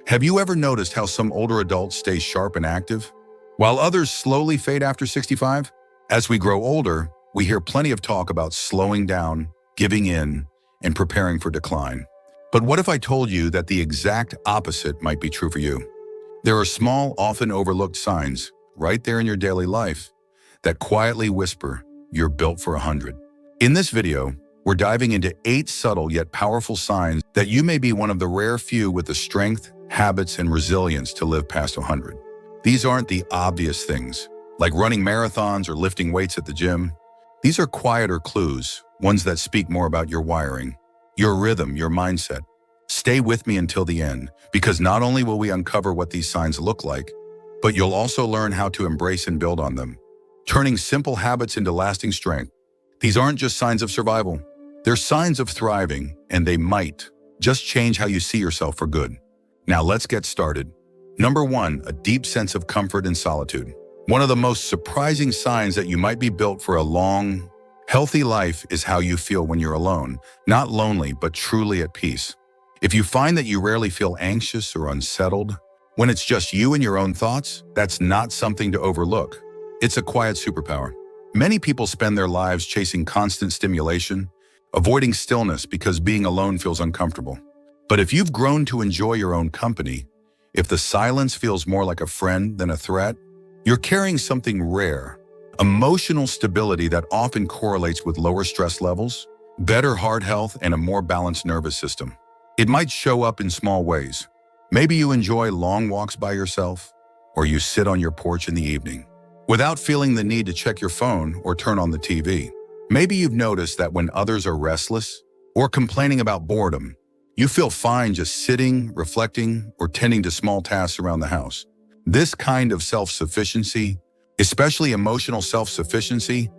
Have you ever noticed how some older adults stay sharp and active, while others slowly fade after 65? As we grow older, we hear plenty of talk about slowing down, giving in, and preparing for decline. But what if I told you that the exact opposite might be true for you? There are small, often overlooked signs, right there in your daily life, that quietly whisper, you're built for 100. In this video, we're diving into 8 subtle yet powerful signs that you may be one of the rare few with the strength, habits, and resilience to live past 100. These aren't the obvious things, like running marathons or lifting weights at the gym. These are quieter clues, ones that speak more about your wiring, your rhythm, your mindset. Stay with me until the end, because not only will we uncover what these signs look like, but you'll also learn how to embrace and build on them, turning simple habits into lasting strength. These aren't just signs of survival. They're signs of thriving, and they might just change how you see yourself for good. Now let's get started. Number 1, a deep sense of comfort and solitude. One of the most surprising signs that you might be built for a long, healthy life is how you feel when you're alone, not lonely, but truly at peace. If you find that you rarely feel anxious or unsettled, when it's just you and your own thoughts, that's not something to overlook. It's a quiet superpower. Many people spend their lives chasing constant stimulation, avoiding stillness because being alone feels uncomfortable. But if you've grown to enjoy your own company, if the silence feels more like a friend than a threat, you're carrying something rare, emotional stability that often correlates with lower stress levels, better heart health, and a more balanced nervous system. It might show up in small ways. Maybe you enjoy long walks by yourself, or you sit on your porch in the evening, without feeling the need to check your phone or turn on the TV. Maybe you've noticed that when others are restless or complaining about boredom, you feel fine just sitting, reflecting, or tending to small tasks around the house. This kind of self-sufficiency, especially emotional self-sufficiency,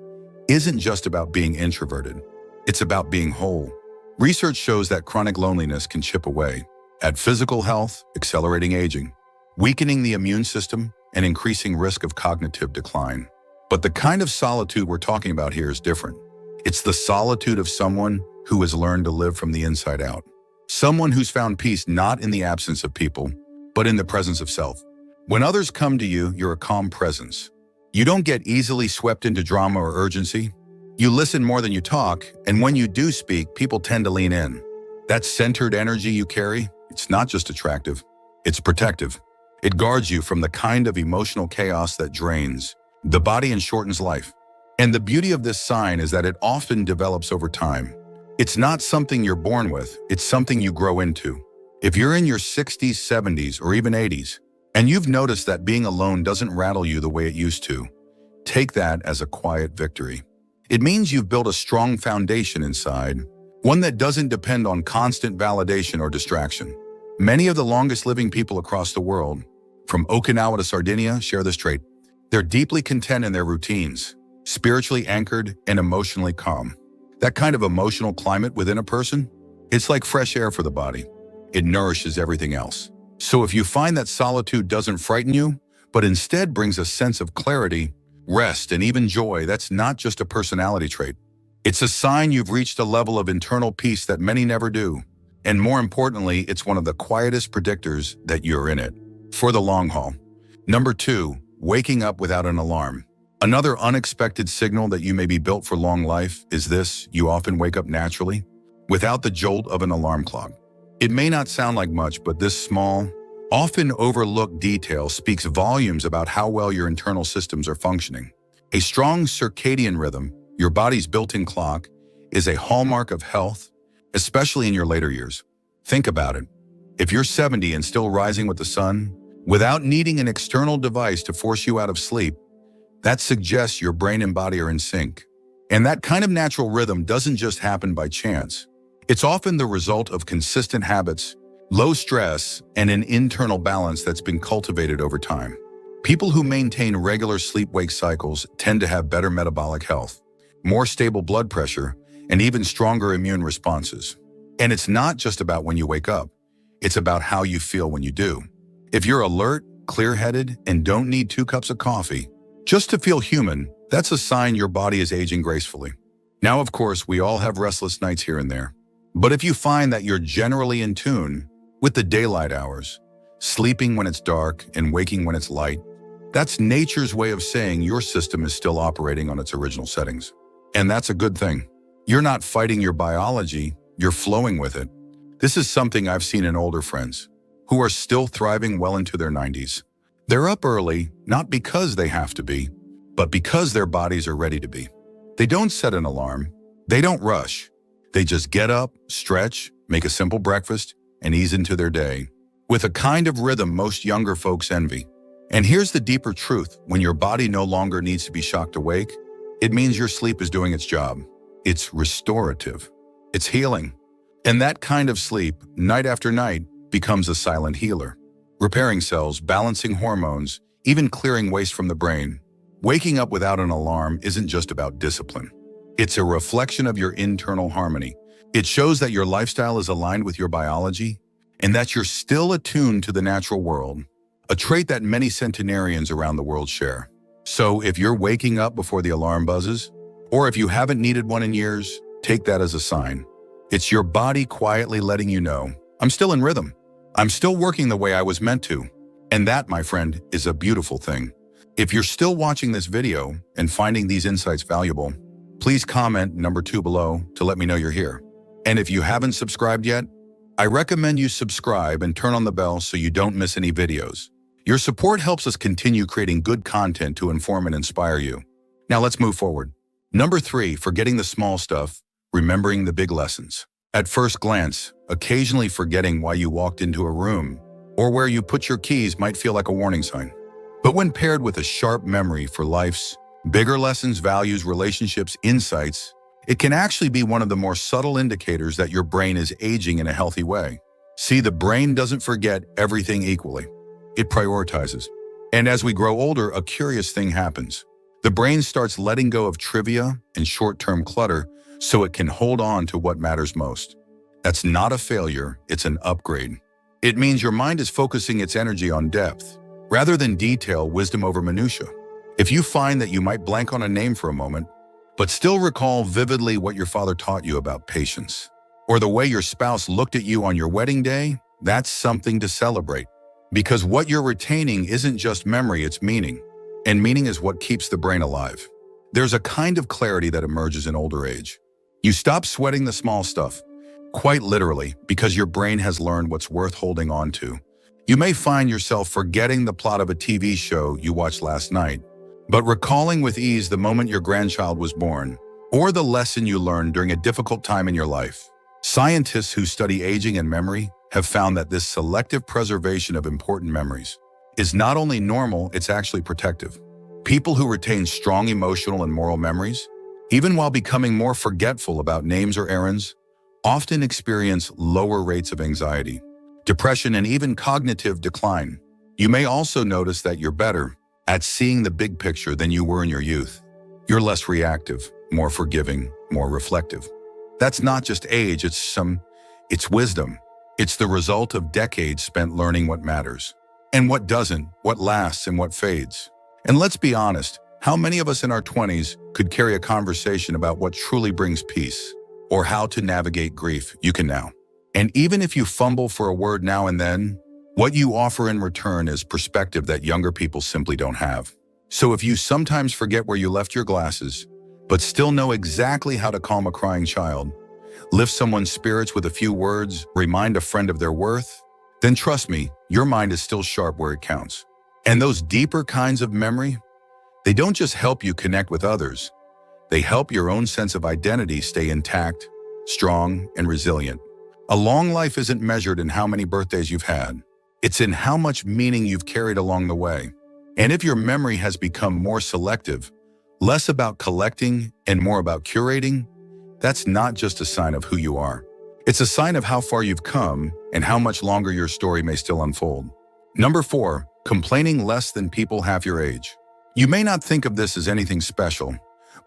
isn't just about being introverted. It's about being whole. Research shows that chronic loneliness can chip away at physical health, accelerating aging, weakening the immune system, and increasing risk of cognitive decline. But the kind of solitude we're talking about here is different. It's the solitude of someone who has learned to live from the inside out. Someone who's found peace not in the absence of people, but in the presence of self. When others come to you, you're a calm presence. You don't get easily swept into drama or urgency. You listen more than you talk, and when you do speak, people tend to lean in. That centered energy you carry, it's not just attractive, it's protective. It guards you from the kind of emotional chaos that drains the body and shortens life. And the beauty of this sign is that it often develops over time. It's not something you're born with, it's something you grow into. If you're in your 60s, 70s, or even 80s, and you've noticed that being alone doesn't rattle you the way it used to, take that as a quiet victory. It means you've built a strong foundation inside, one that doesn't depend on constant validation or distraction. Many of the longest living people across the world, from Okinawa to Sardinia, share this trait. They're deeply content in their routines, spiritually anchored and emotionally calm. That kind of emotional climate within a person, it's like fresh air for the body. It nourishes everything else. So if you find that solitude doesn't frighten you, but instead brings a sense of clarity, rest, and even joy, that's not just a personality trait. It's a sign you've reached a level of internal peace that many never do. And more importantly, it's one of the quietest predictors that you're in it for the long haul. Number 2, waking up without an alarm. Another unexpected signal that you may be built for long life is this: you often wake up naturally, without the jolt of an alarm clock. It may not sound like much, but this small, often overlooked detail speaks volumes about how well your internal systems are functioning. A strong circadian rhythm, your body's built-in clock, is a hallmark of health, especially in your later years. Think about it. If you're 70 and still rising with the sun, without needing an external device to force you out of sleep, that suggests your brain and body are in sync. And that kind of natural rhythm doesn't just happen by chance. It's often the result of consistent habits, low stress, and an internal balance that's been cultivated over time. People who maintain regular sleep-wake cycles tend to have better metabolic health, more stable blood pressure, and even stronger immune responses. And it's not just about when you wake up. It's about how you feel when you do. If you're alert, clear-headed, and don't need 2 cups of coffee just to feel human, that's a sign your body is aging gracefully. Now, of course, we all have restless nights here and there. But if you find that you're generally in tune with the daylight hours, sleeping when it's dark and waking when it's light. That's nature's way of saying your system is still operating on its original settings. And that's a good thing. You're not fighting your biology, you're flowing with it. This is something I've seen in older friends who are still thriving well into their 90s. They're up early, not because they have to be, but because their bodies are ready to be. They don't set an alarm. They don't rush. They just get up, stretch, make a simple breakfast, and ease into their day with a kind of rhythm most younger folks envy. And here's the deeper truth. When your body no longer needs to be shocked awake, it means your sleep is doing its job. It's restorative. It's healing. And that kind of sleep, night after night, becomes a silent healer, repairing cells, balancing hormones, even clearing waste from the brain. Waking up without an alarm isn't just about discipline. It's a reflection of your internal harmony. It shows that your lifestyle is aligned with your biology and that you're still attuned to the natural world, a trait that many centenarians around the world share. So if you're waking up before the alarm buzzes, or if you haven't needed one in years, take that as a sign. It's your body quietly letting you know, I'm still in rhythm. I'm still working the way I was meant to. And that, my friend, is a beautiful thing. If you're still watching this video and finding these insights valuable, please comment number 2 below to let me know you're here. And if you haven't subscribed yet, I recommend you subscribe and turn on the bell so you don't miss any videos. Your support helps us continue creating good content to inform and inspire you. Now let's move forward. Number 3, forgetting the small stuff, remembering the big lessons. At first glance, occasionally forgetting why you walked into a room or where you put your keys might feel like a warning sign. But when paired with a sharp memory for life's bigger lessons, values, relationships, insights, it can actually be one of the more subtle indicators that your brain is aging in a healthy way. See, the brain doesn't forget everything equally. It prioritizes. And as we grow older, a curious thing happens. The brain starts letting go of trivia and short-term clutter so it can hold on to what matters most. That's not a failure, it's an upgrade. It means your mind is focusing its energy on depth, rather than detail, wisdom over minutia. If you find that you might blank on a name for a moment, but still recall vividly what your father taught you about patience, or the way your spouse looked at you on your wedding day, that's something to celebrate. Because what you're retaining isn't just memory, it's meaning. And meaning is what keeps the brain alive. There's a kind of clarity that emerges in older age. You stop sweating the small stuff, quite literally, because your brain has learned what's worth holding on to. You may find yourself forgetting the plot of a TV show you watched last night, but recalling with ease the moment your grandchild was born, or the lesson you learned during a difficult time in your life. Scientists who study aging and memory have found that this selective preservation of important memories is not only normal, it's actually protective. People who retain strong emotional and moral memories, even while becoming more forgetful about names or errands, often experience lower rates of anxiety, depression, and even cognitive decline. You may also notice that you're better at seeing the big picture than you were in your youth. You're less reactive, more forgiving, more reflective. That's not just age, it's wisdom. It's the result of decades spent learning what matters, and what doesn't, what lasts and what fades. And let's be honest, how many of us in our 20s could carry a conversation about what truly brings peace, or how to navigate grief? You can now. And even if you fumble for a word now and then, what you offer in return is perspective that younger people simply don't have. So if you sometimes forget where you left your glasses, but still know exactly how to calm a crying child, lift someone's spirits with a few words, remind a friend of their worth, then trust me, your mind is still sharp where it counts. And those deeper kinds of memory, they don't just help you connect with others, they help your own sense of identity stay intact, strong, and resilient. A long life isn't measured in how many birthdays you've had. It's in how much meaning you've carried along the way. And if your memory has become more selective, less about collecting and more about curating, that's not just a sign of who you are. It's a sign of how far you've come and how much longer your story may still unfold. Number 4, complaining less than people half your age. You may not think of this as anything special,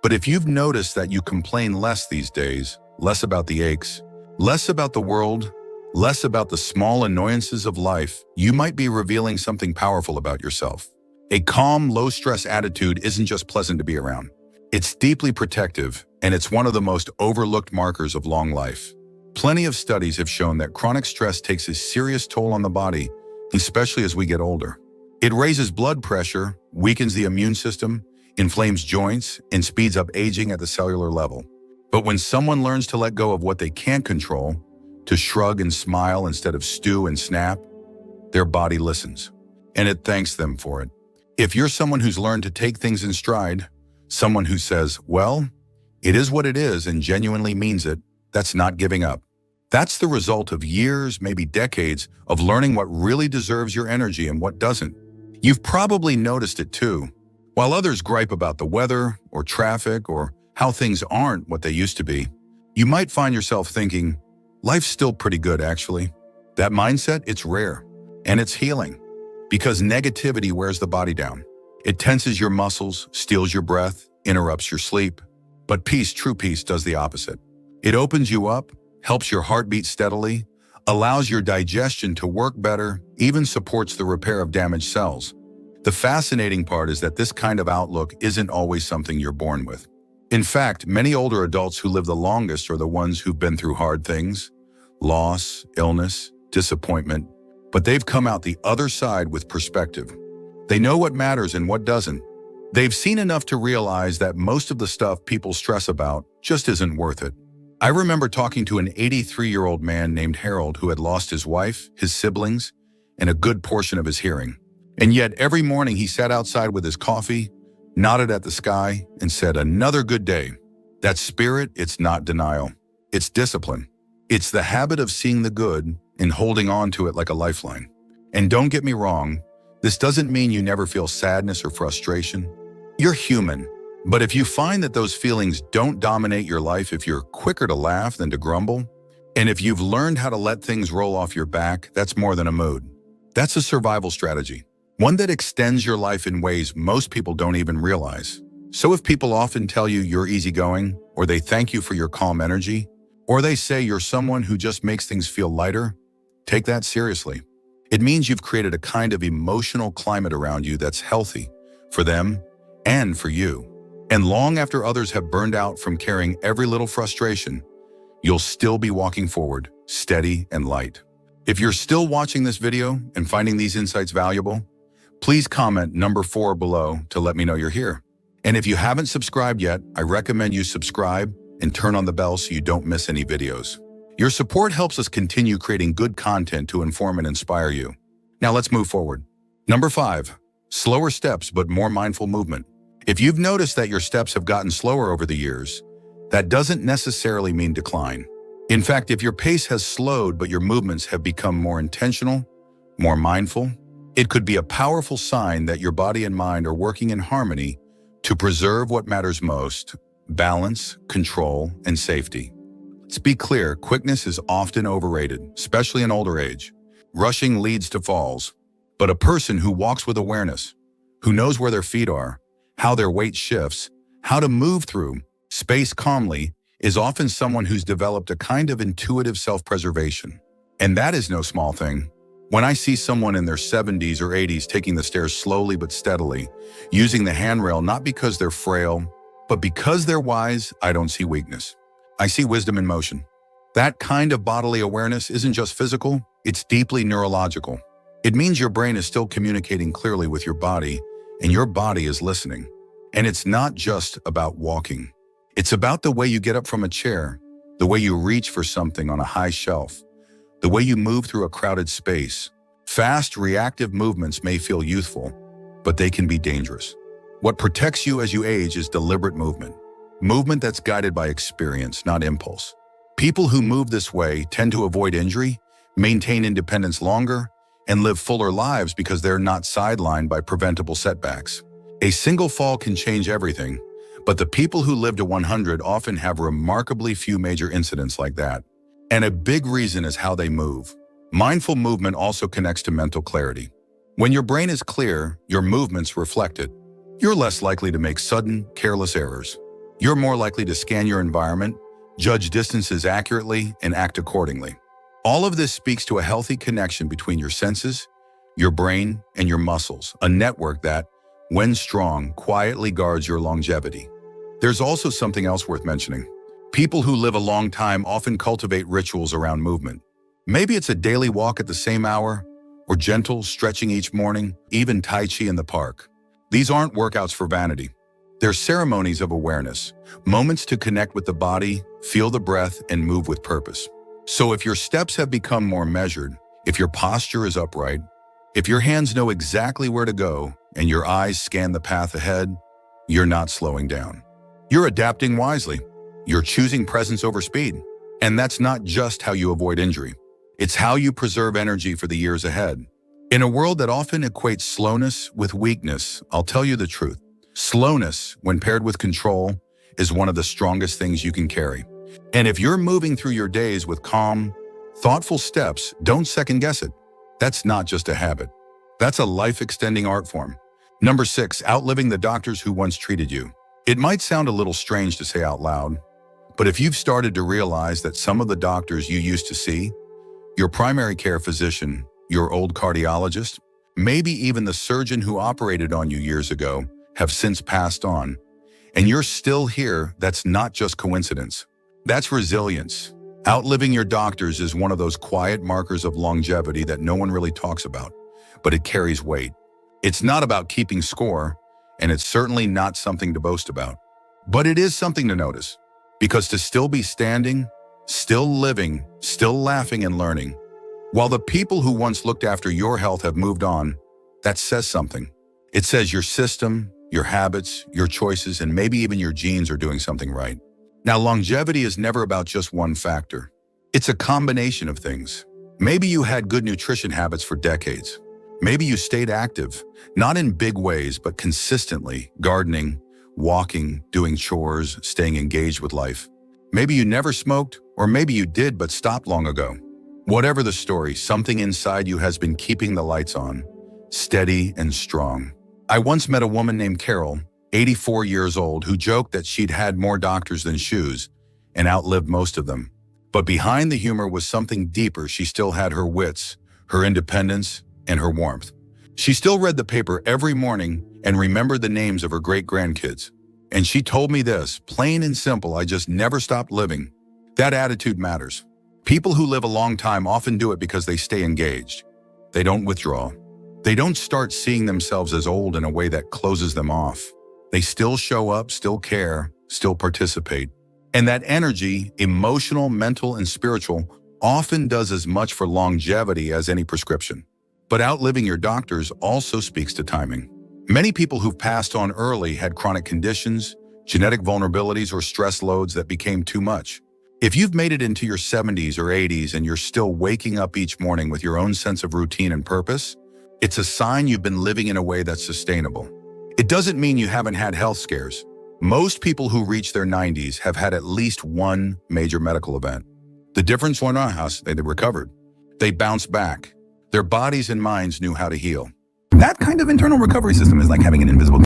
but if you've noticed that you complain less these days, less about the aches, less about the world, less about the small annoyances of life, you might be revealing something powerful about yourself. A calm, low-stress attitude isn't just pleasant to be around. It's deeply protective, and it's one of the most overlooked markers of long life. Plenty of studies have shown that chronic stress takes a serious toll on the body, especially as we get older. It raises blood pressure, weakens the immune system, inflames joints, and speeds up aging at the cellular level. But when someone learns to let go of what they can't control, to shrug and smile instead of stew and snap, their body listens, and it thanks them for it. If you're someone who's learned to take things in stride, someone who says, well, it is what it is and genuinely means it, that's not giving up. That's the result of years, maybe decades, of learning what really deserves your energy and what doesn't. You've probably noticed it too. While others gripe about the weather or traffic or how things aren't what they used to be, you might find yourself thinking, life's still pretty good actually. That mindset, it's rare and it's healing because negativity wears the body down. It tenses your muscles, steals your breath, interrupts your sleep. But peace, true peace, does the opposite. It opens you up, helps your heart beat steadily, allows your digestion to work better, even supports the repair of damaged cells. The fascinating part is that this kind of outlook isn't always something you're born with. In fact, many older adults who live the longest are the ones who've been through hard things, loss, illness, disappointment, but they've come out the other side with perspective. They know what matters and what doesn't. They've seen enough to realize that most of the stuff people stress about just isn't worth it. I remember talking to an 83-year-old man named Harold who had lost his wife, his siblings, and a good portion of his hearing. And yet every morning he sat outside with his coffee, nodded at the sky, and said, another good day. That spirit, it's not denial. It's discipline. It's the habit of seeing the good and holding on to it like a lifeline. And don't get me wrong, this doesn't mean you never feel sadness or frustration. You're human. But if you find that those feelings don't dominate your life, if you're quicker to laugh than to grumble, and if you've learned how to let things roll off your back, that's more than a mood. That's a survival strategy, one that extends your life in ways most people don't even realize. So if people often tell you you're easygoing, or they thank you for your calm energy, or they say you're someone who just makes things feel lighter, take that seriously. It means you've created a kind of emotional climate around you that's healthy for them and for you. And long after others have burned out from carrying every little frustration, you'll still be walking forward, steady and light. If you're still watching this video and finding these insights valuable, please comment number 4 below to let me know you're here. And if you haven't subscribed yet, I recommend you subscribe and turn on the bell so you don't miss any videos. Your support helps us continue creating good content to inform and inspire you. Now let's move forward. Number 5, slower steps but more mindful movement. If you've noticed that your steps have gotten slower over the years, that doesn't necessarily mean decline. In fact, if your pace has slowed but your movements have become more intentional, more mindful, it could be a powerful sign that your body and mind are working in harmony to preserve what matters most: balance, control, and safety. Let's be clear, quickness is often overrated, especially in older age. Rushing leads to falls. But a person who walks with awareness, who knows where their feet are, how their weight shifts, how to move through space calmly, is often someone who's developed a kind of intuitive self-preservation. And that is no small thing. When I see someone in their 70s or 80s taking the stairs slowly but steadily, using the handrail not because they're frail, but because they're wise, I don't see weakness. I see wisdom in motion. That kind of bodily awareness isn't just physical, it's deeply neurological. It means your brain is still communicating clearly with your body, and your body is listening. And it's not just about walking. It's about the way you get up from a chair, the way you reach for something on a high shelf, the way you move through a crowded space. Fast, reactive movements may feel youthful, but they can be dangerous. What protects you as you age is deliberate movement. Movement that's guided by experience, not impulse. People who move this way tend to avoid injury, maintain independence longer, and live fuller lives because they're not sidelined by preventable setbacks. A single fall can change everything, but the people who live to 100 often have remarkably few major incidents like that. And a big reason is how they move. Mindful movement also connects to mental clarity. When your brain is clear, your movements reflect it. You're less likely to make sudden, careless errors. You're more likely to scan your environment, judge distances accurately, and act accordingly. All of this speaks to a healthy connection between your senses, your brain, and your muscles, a network that, when strong, quietly guards your longevity. There's also something else worth mentioning. People who live a long time often cultivate rituals around movement. Maybe it's a daily walk at the same hour, or gentle stretching each morning, even Tai Chi in the park. These aren't workouts for vanity. They're ceremonies of awareness, moments to connect with the body, feel the breath, and move with purpose. So if your steps have become more measured, if your posture is upright, if your hands know exactly where to go and your eyes scan the path ahead, you're not slowing down. You're adapting wisely. You're choosing presence over speed. And that's not just how you avoid injury. It's how you preserve energy for the years ahead. In a world that often equates slowness with weakness, I'll tell you the truth. Slowness, when paired with control, is one of the strongest things you can carry. And if you're moving through your days with calm, thoughtful steps, don't second guess it. That's not just a habit. That's a life-extending art form. Number 6, outliving the doctors who once treated you. It might sound a little strange to say out loud, but if you've started to realize that some of the doctors you used to see, your primary care physician, your old cardiologist, maybe even the surgeon who operated on you years ago, have since passed on, and you're still here, that's not just coincidence. That's resilience. Outliving your doctors is one of those quiet markers of longevity that no one really talks about, but it carries weight. It's not about keeping score, and it's certainly not something to boast about. But it is something to notice, because to still be standing, still living, still laughing and learning, while the people who once looked after your health have moved on, that says something. It says your system, your habits, your choices, and maybe even your genes are doing something right. Now, longevity is never about just one factor. It's a combination of things. Maybe you had good nutrition habits for decades. Maybe you stayed active, not in big ways, but consistently, gardening, walking, doing chores, staying engaged with life. Maybe you never smoked, or maybe you did but stopped long ago. Whatever the story, something inside you has been keeping the lights on, steady and strong. I once met a woman named Carol, 84 years old, who joked that she'd had more doctors than shoes and outlived most of them. But behind the humor was something deeper. She still had her wits, her independence, and her warmth. She still read the paper every morning and remembered the names of her great-grandkids. And she told me this, plain and simple, I just never stopped living. That attitude matters. People who live a long time often do it because they stay engaged. They don't withdraw. They don't start seeing themselves as old in a way that closes them off. They still show up, still care, still participate. And that energy, emotional, mental, and spiritual, often does as much for longevity as any prescription. But outliving your doctors also speaks to timing. Many people who've passed on early had chronic conditions, genetic vulnerabilities, or stress loads that became too much. If you've made it into your 70s or 80s and you're still waking up each morning with your own sense of routine and purpose, it's a sign you've been living in a way that's sustainable. It doesn't mean you haven't had health scares. Most people who reach their 90s have had at least one major medical event. The difference was not they recovered. They bounced back. Their bodies and minds knew how to heal. That kind of internal recovery system is like having an invisible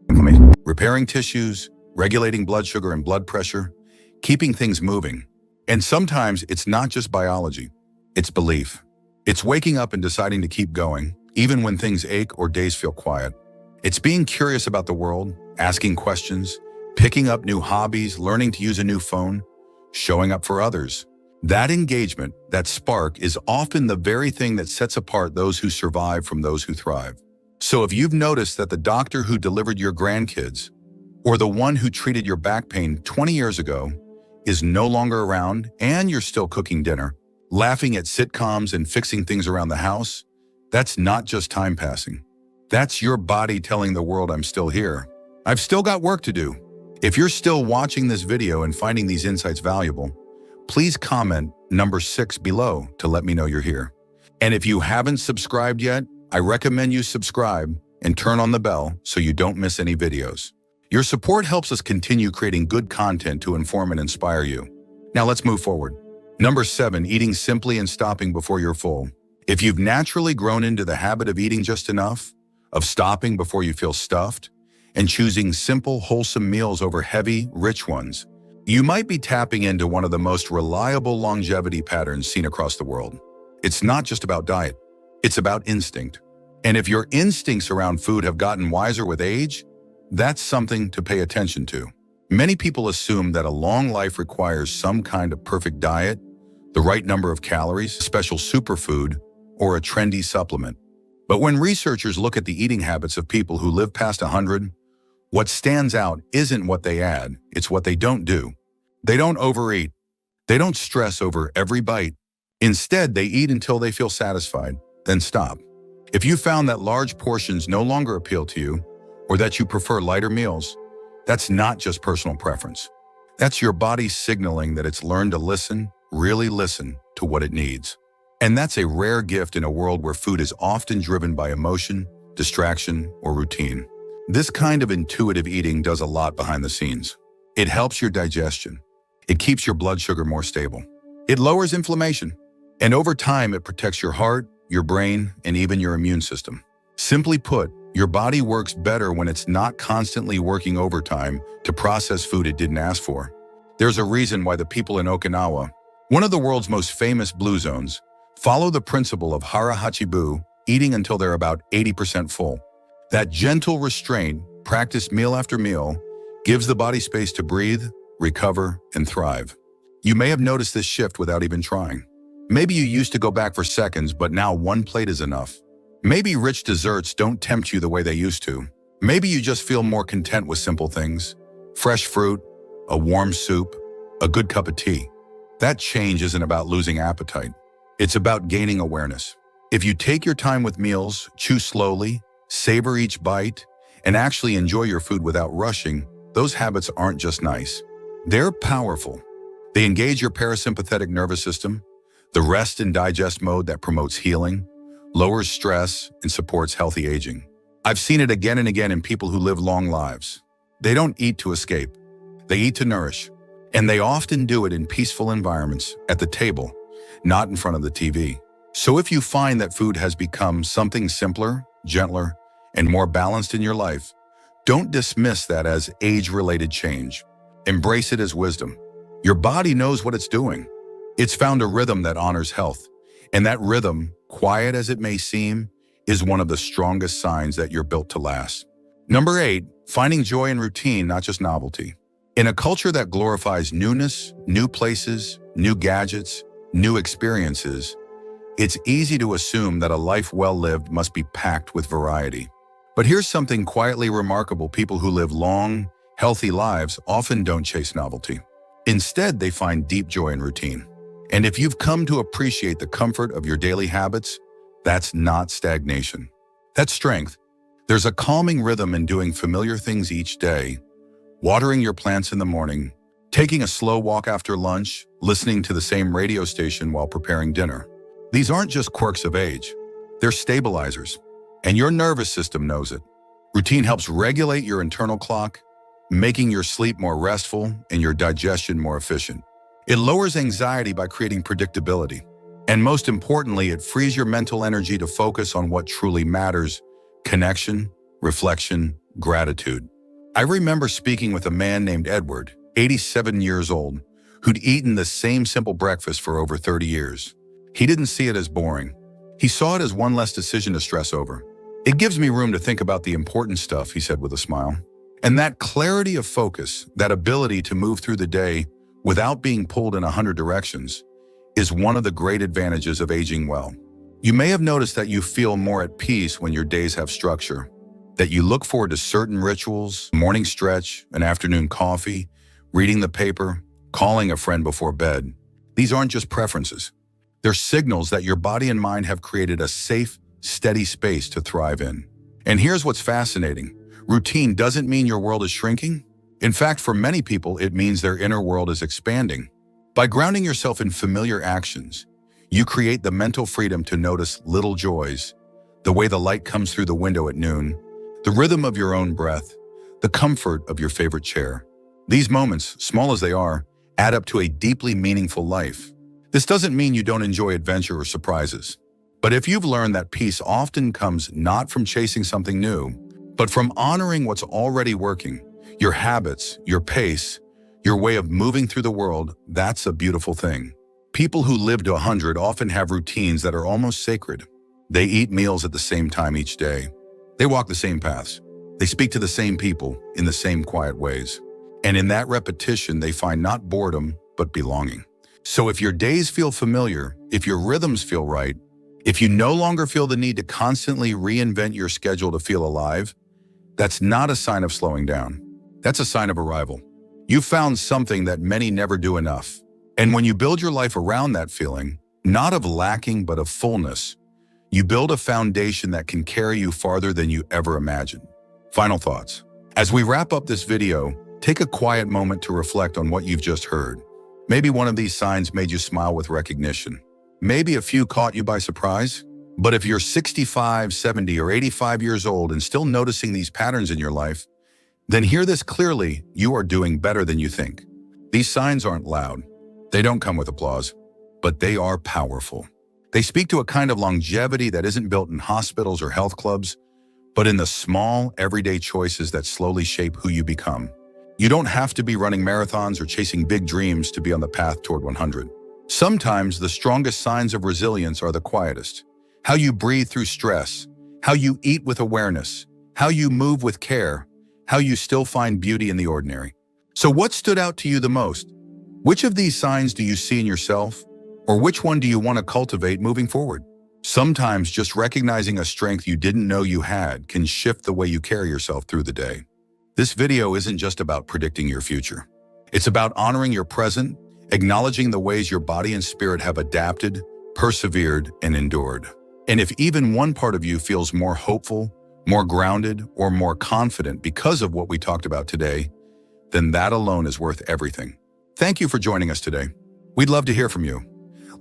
inflammation. Repairing tissues, regulating blood sugar and blood pressure, keeping things moving. And sometimes it's not just biology, it's belief. It's waking up and deciding to keep going, even when things ache or days feel quiet. It's being curious about the world, asking questions, picking up new hobbies, learning to use a new phone, showing up for others. That engagement, that spark, is often the very thing that sets apart those who survive from those who thrive. So if you've noticed that the doctor who delivered your grandkids, or the one who treated your back pain 20 years ago, is no longer around and you're still cooking dinner, laughing at sitcoms and fixing things around the house, that's not just time passing. That's your body telling the world, I'm still here. I've still got work to do. If you're still watching this video and finding these insights valuable, please comment number 6 below to let me know you're here. And if you haven't subscribed yet, I recommend you subscribe and turn on the bell so you don't miss any videos. Your support helps us continue creating good content to inform and inspire you. Now let's move forward. Number 7, eating simply and stopping before you're full. If you've naturally grown into the habit of eating just enough, of stopping before you feel stuffed, and choosing simple, wholesome meals over heavy, rich ones, you might be tapping into one of the most reliable longevity patterns seen across the world. It's not just about diet, it's about instinct. And if your instincts around food have gotten wiser with age, that's something to pay attention to. Many people assume that a long life requires some kind of perfect diet, the right number of calories, a special superfood, or a trendy supplement. But when researchers look at the eating habits of people who live past 100, what stands out isn't what they add, it's what they don't do. They don't overeat. They don't stress over every bite. Instead, they eat until they feel satisfied, then stop. If you found that large portions no longer appeal to you, or that you prefer lighter meals, that's not just personal preference. That's your body signaling that it's learned to listen, really listen, to what it needs. And that's a rare gift in a world where food is often driven by emotion, distraction, or routine. This kind of intuitive eating does a lot behind the scenes. It helps your digestion. It keeps your blood sugar more stable. It lowers inflammation. And over time, it protects your heart, your brain, and even your immune system. Simply put, your body works better when it's not constantly working overtime to process food it didn't ask for. There's a reason why the people in Okinawa, one of the world's most famous blue zones, follow the principle of hara hachibu, eating until they're about 80% full. That gentle restraint, practiced meal after meal, gives the body space to breathe, recover, and thrive. You may have noticed this shift without even trying. Maybe you used to go back for seconds, but now one plate is enough. Maybe rich desserts don't tempt you the way they used to. Maybe you just feel more content with simple things. Fresh fruit, a warm soup, a good cup of tea. That change isn't about losing appetite. It's about gaining awareness. If you take your time with meals, chew slowly, savor each bite, and actually enjoy your food without rushing, those habits aren't just nice. They're powerful. They engage your parasympathetic nervous system, the rest and digest mode that promotes healing, lowers stress, and supports healthy aging. I've seen it again and again in people who live long lives. They don't eat to escape. They eat to nourish. And they often do it in peaceful environments, at the table, not in front of the TV. So if you find that food has become something simpler, gentler, and more balanced in your life, don't dismiss that as age-related change. Embrace it as wisdom. Your body knows what it's doing. It's found a rhythm that honors health. And that rhythm, quiet as it may seem, is one of the strongest signs that you're built to last. Number 8, finding joy in routine, not just novelty. In a culture that glorifies newness, new places, new gadgets, new experiences, it's easy to assume that a life well lived must be packed with variety. But here's something quietly remarkable. People who live long, healthy lives often don't chase novelty. Instead, they find deep joy in routine. And if you've come to appreciate the comfort of your daily habits, that's not stagnation. That's strength. There's a calming rhythm in doing familiar things each day, watering your plants in the morning, taking a slow walk after lunch, listening to the same radio station while preparing dinner. These aren't just quirks of age. They're stabilizers. And your nervous system knows it. Routine helps regulate your internal clock, making your sleep more restful and your digestion more efficient. It lowers anxiety by creating predictability. And most importantly, it frees your mental energy to focus on what truly matters: connection, reflection, gratitude. I remember speaking with a man named Edward, 87 years old, who'd eaten the same simple breakfast for over 30 years. He didn't see it as boring. He saw it as one less decision to stress over. "It gives me room to think about the important stuff," he said with a smile. And that clarity of focus, that ability to move through the day without being pulled in 100 directions, is one of the great advantages of aging well. You may have noticed that you feel more at peace when your days have structure, that you look forward to certain rituals: morning stretch, an afternoon coffee, reading the paper, calling a friend before bed. These aren't just preferences. They're signals that your body and mind have created a safe, steady space to thrive in. And here's what's fascinating. Routine doesn't mean your world is shrinking. In fact, for many people, it means their inner world is expanding. By grounding yourself in familiar actions, you create the mental freedom to notice little joys: the way the light comes through the window at noon, the rhythm of your own breath, the comfort of your favorite chair. These moments, small as they are, add up to a deeply meaningful life. This doesn't mean you don't enjoy adventure or surprises. But if you've learned that peace often comes not from chasing something new, but from honoring what's already working, your habits, your pace, your way of moving through the world, that's a beautiful thing. People who live to 100 often have routines that are almost sacred. They eat meals at the same time each day. They walk the same paths. They speak to the same people in the same quiet ways. And in that repetition, they find not boredom, but belonging. So if your days feel familiar, if your rhythms feel right, If you no longer feel the need to constantly reinvent your schedule to feel alive, that's not a sign of slowing down. That's a sign of arrival. You found something that many never do enough. And when you build your life around that feeling, not of lacking but of fullness, you build a foundation that can carry you farther than you ever imagined. Final thoughts. As we wrap up this video, take a quiet moment to reflect on what you've just heard. Maybe one of these signs made you smile with recognition. Maybe a few caught you by surprise. But if you're 65, 70, or 85 years old and still noticing these patterns in your life, then hear this clearly: you are doing better than you think. These signs aren't loud. They don't come with applause, but they are powerful. They speak to a kind of longevity that isn't built in hospitals or health clubs, but in the small, everyday choices that slowly shape who you become. You don't have to be running marathons or chasing big dreams to be on the path toward 100. Sometimes the strongest signs of resilience are the quietest. How you breathe through stress, how you eat with awareness, how you move with care, how you still find beauty in the ordinary. So what stood out to you the most? Which of these signs do you see in yourself? Or which one do you want to cultivate moving forward? Sometimes just recognizing a strength you didn't know you had can shift the way you carry yourself through the day. This video isn't just about predicting your future. It's about honoring your present, acknowledging the ways your body and spirit have adapted, persevered, and endured. And if even one part of you feels more hopeful, more grounded, or more confident because of what we talked about today, then that alone is worth everything. Thank you for joining us today. We'd love to hear from you.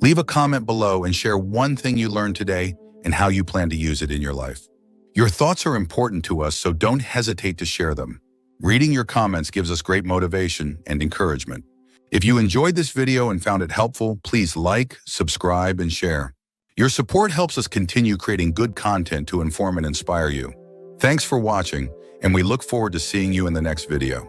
Leave a comment below and share one thing you learned today and how you plan to use it in your life. Your thoughts are important to us, so don't hesitate to share them. Reading your comments gives us great motivation and encouragement. If you enjoyed this video and found it helpful, please like, subscribe, and share. Your support helps us continue creating good content to inform and inspire you. Thanks for watching, and we look forward to seeing you in the next video.